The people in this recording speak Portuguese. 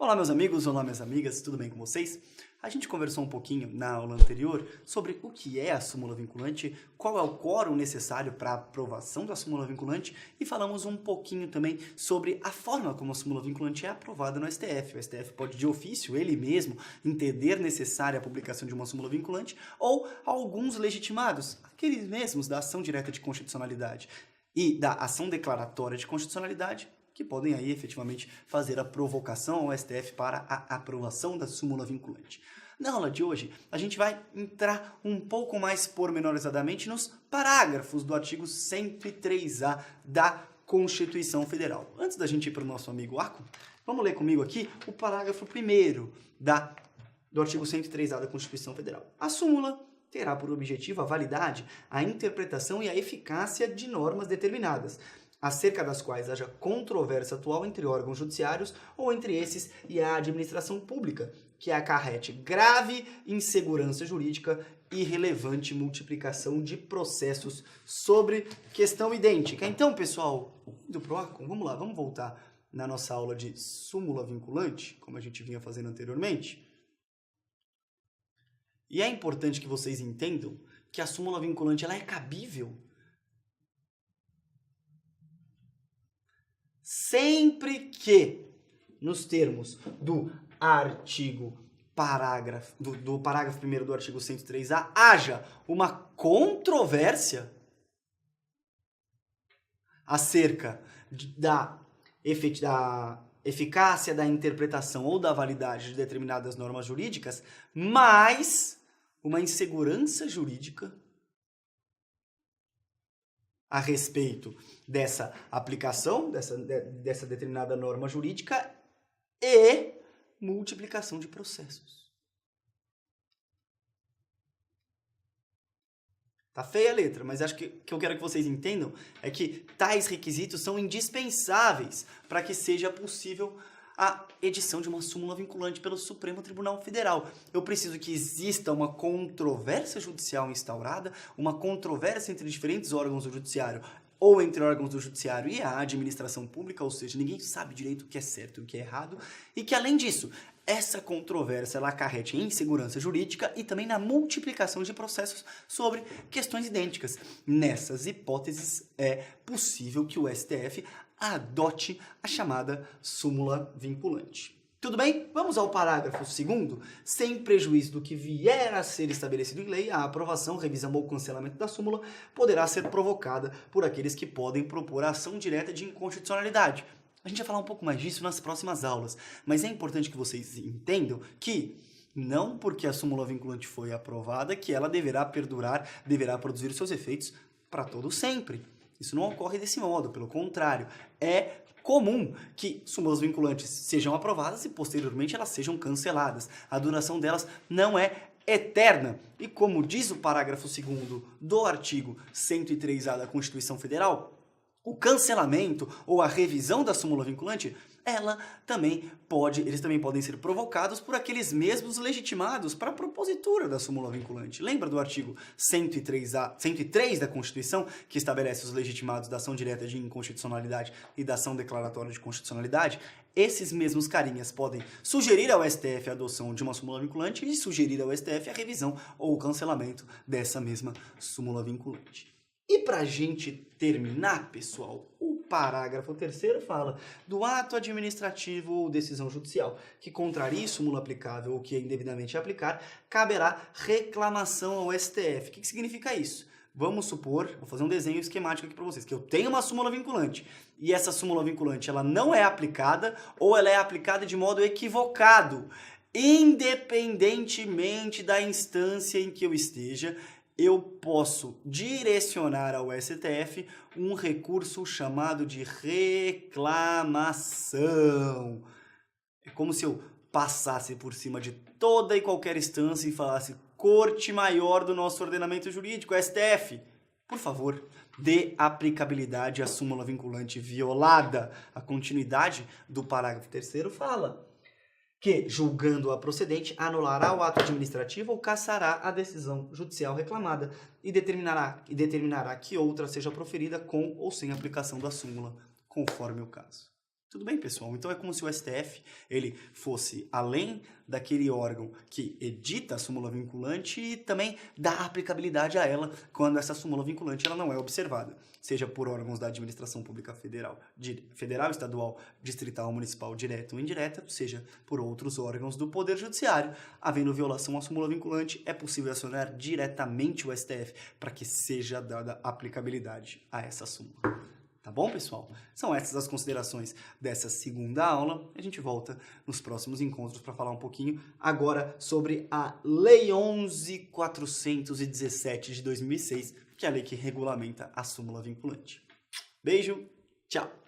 Olá meus amigos, olá minhas amigas, tudo bem com vocês? A gente conversou um pouquinho na aula anterior sobre o que é a súmula vinculante, qual é o quórum necessário para a aprovação da súmula vinculante e falamos um pouquinho também sobre a forma como a súmula vinculante é aprovada no STF. O STF pode de ofício, ele mesmo, entender necessária a publicação de uma súmula vinculante ou alguns legitimados, aqueles mesmos da ação direta de constitucionalidade e da ação declaratória de constitucionalidade, que podem aí efetivamente fazer a provocação ao STF para a aprovação da súmula vinculante. Na aula de hoje, a gente vai entrar um pouco mais pormenorizadamente nos parágrafos do artigo 103A da Constituição Federal. Antes da gente ir para o nosso amigo Arco, vamos ler comigo aqui o parágrafo 1º do artigo 103A da Constituição Federal. A súmula terá por objetivo a validade, a interpretação e a eficácia de normas determinadas, acerca das quais haja controvérsia atual entre órgãos judiciários ou entre esses e a administração pública, que acarrete grave insegurança jurídica e relevante multiplicação de processos sobre questão idêntica. Então, pessoal, indo pro Arco, vamos lá, vamos voltar na nossa aula de súmula vinculante, como a gente vinha fazendo anteriormente. E é importante que vocês entendam que a súmula vinculante ela é cabível sempre que, nos termos do parágrafo 1º do artigo 103A, haja uma controvérsia acerca da eficácia da interpretação ou da validade de determinadas normas jurídicas, mais uma insegurança jurídica a respeito dessa aplicação, dessa determinada norma jurídica e multiplicação de processos. Tá feia a letra, mas acho que o que eu quero que vocês entendam é que tais requisitos são indispensáveis para que seja possível a edição de uma súmula vinculante pelo Supremo Tribunal Federal. Eu preciso que exista uma controvérsia judicial instaurada, uma controvérsia entre diferentes órgãos do judiciário ou entre órgãos do judiciário e a administração pública, ou seja, ninguém sabe direito o que é certo e o que é errado, e que, além disso, essa controvérsia ela acarrete em insegurança jurídica e também na multiplicação de processos sobre questões idênticas. Nessas hipóteses, é possível que o STF adote a chamada súmula vinculante. Tudo bem? Vamos ao parágrafo 2º. Sem prejuízo do que vier a ser estabelecido em lei, a aprovação, revisão ou cancelamento da súmula poderá ser provocada por aqueles que podem propor a ação direta de inconstitucionalidade. A gente vai falar um pouco mais disso nas próximas aulas, mas é importante que vocês entendam que não porque a súmula vinculante foi aprovada que ela deverá perdurar, deverá produzir seus efeitos para todo sempre. Isso não ocorre desse modo, pelo contrário, é comum que súmulas vinculantes sejam aprovadas e posteriormente elas sejam canceladas. A duração delas não é eterna. E como diz o parágrafo 2º do artigo 103A da Constituição Federal, o cancelamento ou a revisão da súmula vinculante, eles também podem ser provocados por aqueles mesmos legitimados para a propositura da súmula vinculante. Lembra do artigo 103 da Constituição, que estabelece os legitimados da ação direta de inconstitucionalidade e da ação declaratória de constitucionalidade? Esses mesmos carinhas podem sugerir ao STF a adoção de uma súmula vinculante e sugerir ao STF a revisão ou o cancelamento dessa mesma súmula vinculante. E para a gente terminar, pessoal, o parágrafo 3º fala do ato administrativo ou decisão judicial que contrarie súmula aplicável ou que indevidamente aplicar, caberá reclamação ao STF. O que significa isso? Vamos supor, vou fazer um desenho esquemático aqui para vocês, que eu tenho uma súmula vinculante e essa súmula vinculante ela não é aplicada ou ela é aplicada de modo equivocado. Independentemente da instância em que eu esteja, eu posso direcionar ao STF um recurso chamado de reclamação. É como se eu passasse por cima de toda e qualquer instância e falasse: Corte Maior do nosso ordenamento jurídico, STF, por favor, dê aplicabilidade à súmula vinculante violada. A continuidade do parágrafo 3º fala que, julgando-a procedente, anulará o ato administrativo ou cassará a decisão judicial reclamada e determinará que outra seja proferida com ou sem aplicação da súmula, conforme o caso. Tudo bem, pessoal? Então é como se o STF ele fosse além daquele órgão que edita a súmula vinculante e também dá aplicabilidade a ela quando essa súmula vinculante ela não é observada, seja por órgãos da administração pública federal, estadual, distrital, municipal, direta ou indireta, seja por outros órgãos do Poder Judiciário. Havendo violação à súmula vinculante, é possível acionar diretamente o STF para que seja dada aplicabilidade a essa súmula. Tá bom, pessoal? São essas as considerações dessa segunda aula. A gente volta nos próximos encontros para falar um pouquinho agora sobre a Lei 11.417 de 2006, que é a lei que regulamenta a súmula vinculante. Beijo, tchau!